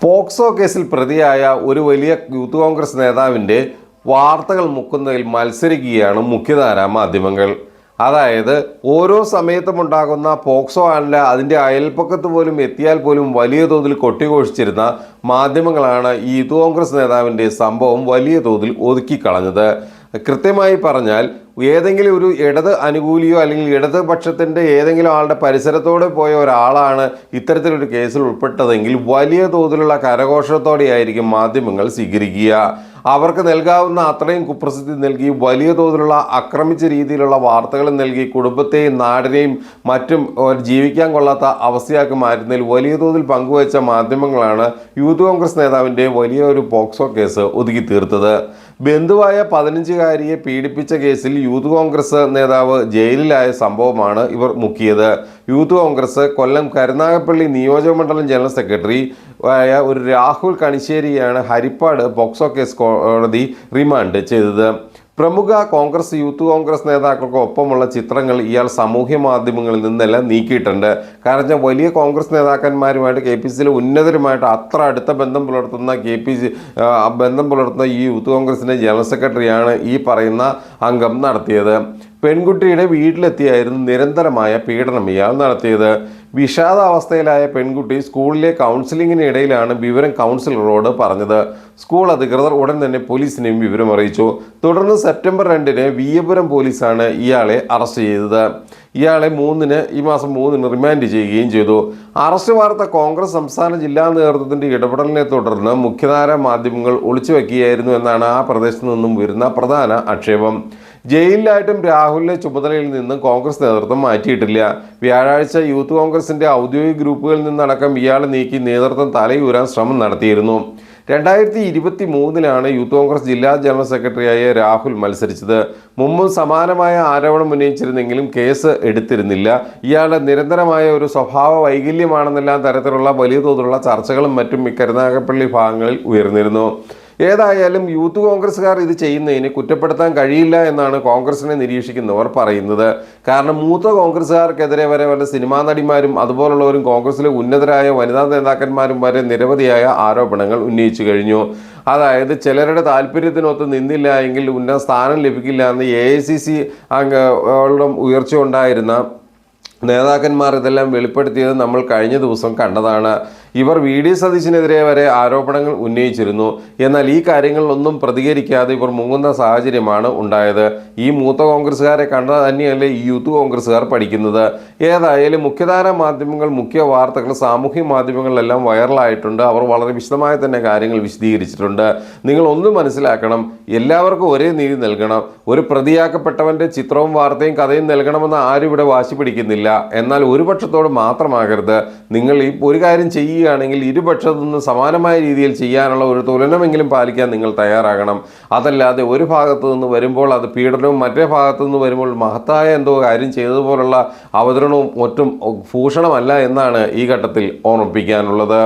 POCSO കേസിൽ പ്രതിയായ ഒരു വലിയ യൂത്ത് കോൺഗ്രസ് നേതാവിൻ്റെ വാർത്തകൾ മുക്കുന്നതിൽ മത്സരിക്കുകയാണ് മുഖ്യധാരാ മാധ്യമങ്ങൾ. അതായത് ഓരോ സമയത്തും ഉണ്ടാകുന്ന പോക്സോ അല്ല അതിൻ്റെ അയൽപ്പക്കത്ത് പോലും എത്തിയാൽ പോലും വലിയ തോതിൽ കൊട്ടിഘോഷിച്ചിരുന്ന മാധ്യമങ്ങളാണ് ഈ യൂത്ത് കോൺഗ്രസ് നേതാവിൻ്റെ സംഭവം വലിയ തോതിൽ ഒതുക്കിക്കളഞ്ഞത്. കൃത്യമായി പറഞ്ഞാൽ ഏതെങ്കിലും ഒരു ഇടത് അനുകൂലിയോ അല്ലെങ്കിൽ ഇടതുപക്ഷത്തിൻ്റെ ഏതെങ്കിലും ആളുടെ പരിസരത്തോടെ പോയ ഒരാളാണ് ഇത്തരത്തിലൊരു കേസിൽ ഉൾപ്പെട്ടതെങ്കിൽ വലിയ തോതിലുള്ള കരഘോഷത്തോടെയായിരിക്കും മാധ്യമങ്ങൾ സ്വീകരിക്കുക. അവർക്ക് നൽകാവുന്ന അത്രയും കുപ്രസിദ്ധി നൽകി വലിയ തോതിലുള്ള ആക്രമിച്ച രീതിയിലുള്ള വാർത്തകൾ നൽകി കുടുംബത്തെയും നാടിനെയും മറ്റും ജീവിക്കാൻ കൊള്ളാത്ത അവസ്ഥയാക്കി മാറ്റുന്നതിൽ വലിയ തോതിൽ പങ്കുവച്ച മാധ്യമങ്ങളാണ് യൂത്ത് കോൺഗ്രസ് നേതാവിൻ്റെ വലിയൊരു പോക്സോ കേസ് ഒതുക്കി തീർത്തത്. ബന്ധുവായ 15-കാരിയെ പീഡിപ്പിച്ച കേസിൽ യൂത്ത് കോൺഗ്രസ് നേതാവ് ജയിലിലായ സംഭവമാണ് ഇവർ മുക്കിയത്. യൂത്ത് കോൺഗ്രസ് കൊല്ലം കരുനാഗപ്പള്ളി നിയോജകമണ്ഡലം ജനറൽ സെക്രട്ടറി ആയ ഒരു രാഹുൽ കണിശ്ശേരിയാണ് ഹരിപ്പാട് പോക്സോ കേസ് കോടതി റിമാൻഡ് ചെയ്തത്. പ്രമുഖ യൂത്ത് കോൺഗ്രസ് നേതാക്കൾക്ക് ഒപ്പമുള്ള ചിത്രങ്ങൾ ഇയാൾ സാമൂഹ്യ മാധ്യമങ്ങളിൽ നിന്നെല്ലാം നീക്കിയിട്ടുണ്ട്. കാരണം വലിയ കോൺഗ്രസ് നേതാക്കന്മാരുമായിട്ട് KPCയിലെ ഉന്നതരുമായിട്ട് അത്ര അടുത്ത ബന്ധം പുലർത്തുന്ന ഈ യൂത്ത് കോൺഗ്രസിൻ്റെ ജനറൽ സെക്രട്ടറിയാണ് ഈ പറയുന്ന അംഗം നടത്തിയത്. പെൺകുട്ടിയുടെ വീട്ടിലെത്തിയായിരുന്നു നിരന്തരമായ പീഡനം ഇയാൾ നടത്തിയത്. വിഷാദാവസ്ഥയിലായ പെൺകുട്ടി സ്കൂളിലെ കൗൺസിലിങ്ങിനിടയിലാണ് വിവരം കൗൺസിലറോട് പറഞ്ഞത്. സ്കൂൾ അധികൃതർ ഉടൻ തന്നെ പോലീസിനെയും വിവരം അറിയിച്ചു. തുടർന്ന് സെപ്റ്റംബർ 2-ന് വിയ്യപുരം പോലീസാണ് ഇയാളെ അറസ്റ്റ് ചെയ്തത്. ഇയാളെ ഈ മാസം 3-ന് റിമാൻഡ് ചെയ്യുകയും ചെയ്തു. അറസ്റ്റ് വാർത്ത കോൺഗ്രസ് സംസ്ഥാന ജില്ലാ നേതൃത്വത്തിൻ്റെ ഇടപെടലിനെ തുടർന്ന് മുഖ്യധാരാ മാധ്യമങ്ങൾ ഒളിച്ചു വയ്ക്കുകയായിരുന്നു എന്നാണ് ആ പ്രദേശത്ത് നിന്നും വരുന്ന പ്രധാന ആക്ഷേപം. ജയിലിലായിട്ടും രാഹുലിനെ ചുമതലയിൽ നിന്ന് കോൺഗ്രസ് നേതൃത്വം മാറ്റിയിട്ടില്ല. വ്യാഴാഴ്ച യൂത്ത് കോൺഗ്രസിൻ്റെ ഔദ്യോഗിക ഗ്രൂപ്പുകളിൽ നിന്നടക്കം ഇയാളെ നീക്കി നേതൃത്വം തലയൂരാൻ ശ്രമം നടത്തിയിരുന്നു. 2023-ലാണ് യൂത്ത് കോൺഗ്രസ് ജില്ലാ ജനറൽ സെക്രട്ടറിയായ രാഹുൽ മത്സരിച്ചത്. മുമ്പും സമാനമായ ആരോപണം ഉന്നയിച്ചിരുന്നെങ്കിലും കേസ് എടുത്തിരുന്നില്ല. ഇയാളുടെ നിരന്തരമായ ഒരു സ്വഭാവ വൈകല്യമാണെന്നെല്ലാം തരത്തിലുള്ള വലിയ തോതിലുള്ള ചർച്ചകളും മറ്റും കരുനാഗപ്പള്ളി ഭാഗങ്ങളിൽ ഉയർന്നിരുന്നു. ഏതായാലും യൂത്ത് കോൺഗ്രസ്സുകാർ ഇത് ചെയ്യുന്നതിന് കുറ്റപ്പെടുത്താൻ കഴിയില്ല എന്നാണ് കോൺഗ്രസിനെ നിരീക്ഷിക്കുന്നവർ പറയുന്നത്. കാരണം മൂത്ത കോൺഗ്രസ്സുകാർക്കെതിരെ വല്ല സിനിമാ നടിമാരും അതുപോലുള്ളവരും കോൺഗ്രസിലെ ഉന്നതരായ വനിതാ നേതാക്കന്മാരും വരെ നിരവധിയായ ആരോപണങ്ങൾ ഉന്നയിച്ചു കഴിഞ്ഞു. അതായത് ചിലരുടെ താല്പര്യത്തിനൊത്ത് നിന്നില്ല എങ്കിൽ ഉന്നത സ്ഥാനം ലഭിക്കില്ല എന്ന് AICC അംഗങ്ങളുടെ ഉയർച്ച ഉണ്ടായിരുന്ന നേതാക്കന്മാർ ഇതെല്ലാം വെളിപ്പെടുത്തിയത് നമ്മൾ കഴിഞ്ഞ ദിവസം കണ്ടതാണ്. ഇവർ VD സതീശനെതിരെ വരെ ആരോപണങ്ങൾ ഉന്നയിച്ചിരുന്നു. എന്നാൽ ഈ കാര്യങ്ങളിലൊന്നും പ്രതികരിക്കാതെ ഇവർ മുങ്ങുന്ന സാഹചര്യമാണ് ഉണ്ടായത്. ഈ മൂത്ത കോൺഗ്രസ്സുകാരെ കണ്ട തന്നെയല്ലേ ഈ യൂത്ത് കോൺഗ്രസ്സുകാർ പഠിക്കുന്നത്. ഏതായാലും മുഖ്യധാരാ മാധ്യമങ്ങൾ മുഖ്യ വാർത്തകൾ സാമൂഹ്യ മാധ്യമങ്ങളിലെല്ലാം വൈറലായിട്ടുണ്ട്. അവർ വളരെ വിശദമായി തന്നെ കാര്യങ്ങൾ വിശദീകരിച്ചിട്ടുണ്ട്. നിങ്ങൾ ഒന്ന് മനസ്സിലാക്കണം, എല്ലാവർക്കും ഒരേ നീതി നൽകണം. ഒരു പ്രതിയാക്കപ്പെട്ടവൻ്റെ ചിത്രവും വാർത്തയും കഥയും നൽകണമെന്ന് ആരും ഇവിടെ വാശി പിടിക്കുന്നില്ല. എന്നാൽ ഒരു പക്ഷത്തോട് മാത്രമാകരുത്. നിങ്ങൾ ഈ ഒരു കാര്യം ചെയ്യുകയാണെങ്കിൽ ഇരുപക്ഷത്തു നിന്ന് സമാനമായ രീതിയിൽ ചെയ്യാനുള്ള ഒരു തുലനമെങ്കിലും പാലിക്കാൻ നിങ്ങൾ തയ്യാറാകണം. അതല്ലാതെ ഒരു ഭാഗത്തു നിന്ന് വരുമ്പോൾ അത് പീഡനവും മറ്റേ ഭാഗത്തു നിന്ന് വരുമ്പോൾ മഹത്തായ എന്തോ കാര്യം ചെയ്തതുപോലുള്ള അവതരണവും ഒട്ടും ഭൂഷണമല്ല എന്നാണ് ഈ ഘട്ടത്തിൽ ഓർമ്മിപ്പിക്കാനുള്ളത്.